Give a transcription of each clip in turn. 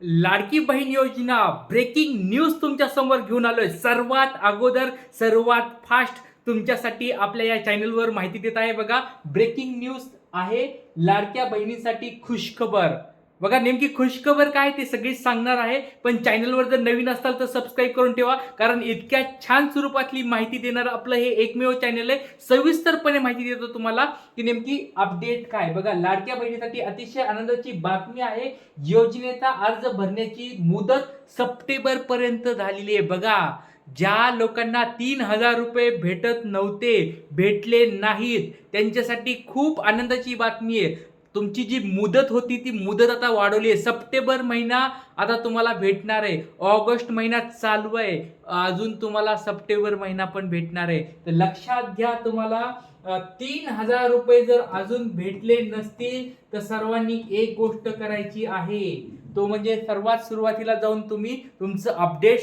लाडकी बहीण योजना breaking news तुमच्या समोर घेऊन आलोय. सर्वात अगोदर सर्वात फास्ट तुमच्यासाठी आपल्या या चॅनलवर माहिती देत आहे. बघा, ब्रेकिंग न्यूज आहे. लाडक्या बहिणींसाठी खुशखबर. बघा, नेमकी खुशखबर काय ते सगळीच सांगणार आहे. पण चॅनलवर जर नवीन असाल तर सबस्क्राईब करून ठेवा, कारण इतक्या छान स्वरूपातली माहिती देणार आपलं हे एकमेव चॅनल आहे. सविस्तरपणे माहिती देतो तुम्हाला की नेमकी अपडेट काय. बघा, लाडक्या बहिणीसाठी अतिशय आनंदाची बातमी आहे. योजनेचा अर्ज भरण्याची मुदत सप्टेंबर पर्यंत झालेली आहे. बघा, ज्या लोकांना 3,000 रुपये भेटत नव्हते, भेटले नाहीत, त्यांच्यासाठी खूप आनंदाची बातमी आहे. तुमची जी मुदत होती ती मुदत आता वाढवली आहे. सप्टेंबर महिना आता तुम्हाला भेटणार आहे. ऑगस्ट महिना चालू आहे, अजून तुम्हाला सप्टेंबर महिना पण भेटणार आहे. तर लक्षात घ्या, तुम्हाला 3,000 रुपये जर अजून भेटले नसतील तर सर्वांनी एक गोष्ट करायची आहे. तो म्हणजे सर्वात सुरुवातीला जाऊन तुम्ही तुमचं अपडेट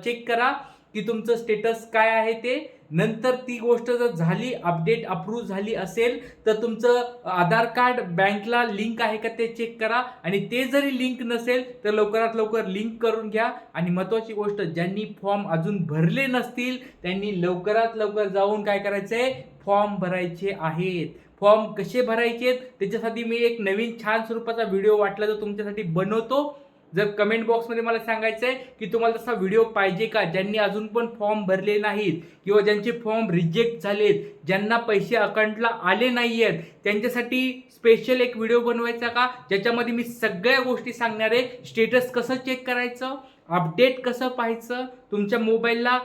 चेक करा की तुमचं स्टेटस काय आहे ते. नंतर ती गोष्ट जर झाली, अपडेट अप्रूव्ह झाली असेल, तर तुमचं आधार कार्ड बँकला लिंक आहे का ते चेक करा. आणि ते जरी लिंक नसेल तर लवकरात लवकर लिंक करून घ्या. आणि महत्त्वाची गोष्ट, ज्यांनी फॉर्म अजून भरले नसतील त्यांनी लवकरात लवकर जाऊन काय करायचंय, फॉर्म भरायचे आहेत. फॉर्म कसे भरायचे त्याच्यासाठी मी एक नवीन छान स्वरूपाचा व्हिडिओ वाटला तर तुमच्यासाठी बनवतो. जर कमेंट बॉक्समध्ये मला सांगायचं आहे की तुम्हाला तसा व्हिडिओ पाहिजे का, ज्यांनी अजून पण फॉर्म भरले नाहीत किंवा ज्यांचे फॉर्म रिजेक्ट झालेत, ज्यांना पैसे अकाउंटला आले नाही आहेत, त्यांच्यासाठी स्पेशल एक व्हिडिओ बनवायचा का, ज्याच्यामध्ये मी सगळ्या गोष्टी सांगणार आहे. स्टेटस कसं चेक करायचं, अपडेट कसं पाहायचं, तुमच्या मोबाईलला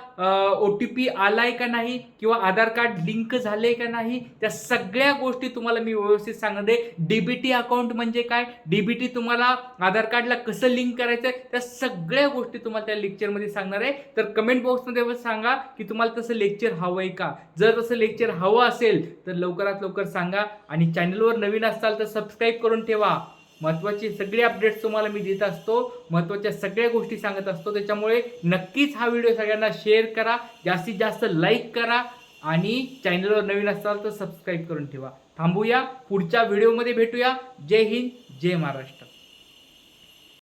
OTP आलाय का नाही किंवा आधार कार्ड लिंक झाले का नाही, त्या सगळ्या गोष्टी तुम्हाला मी व्यवस्थित सांगणार आहे. DBT अकाउंट म्हणजे काय, DBT तुम्हाला आधार कार्डला कसं लिंक करायचं, त्या सगळ्या गोष्टी तुम्हाला त्या लेक्चरमध्ये सांगणार आहे. तर कमेंट बॉक्समध्ये सांगा की तुम्हाला तसं लेक्चर हवं आहे का. जर तसं लेक्चर हवं असेल तर लवकरात लवकर सांगा. आणि चॅनलवर नवीन असाल तर सबस्क्राईब करून ठेवा. महत्त्वाचे सगळे अपडेट्स तुम्हाला मी देत असतो, महत्त्वाच्या सगळ्या गोष्टी सांगत असतो. त्याच्यामुळे नक्कीच हा व्हिडिओ सगळ्यांना शेअर करा, जास्तीत जास्त लाईक करा आणि चॅनलवर नवीन असाल तर सबस्क्राईब करून ठेवा. थांबूया, पुढच्या व्हिडिओमध्ये भेटूया. जय हिंद, जय महाराष्ट्र.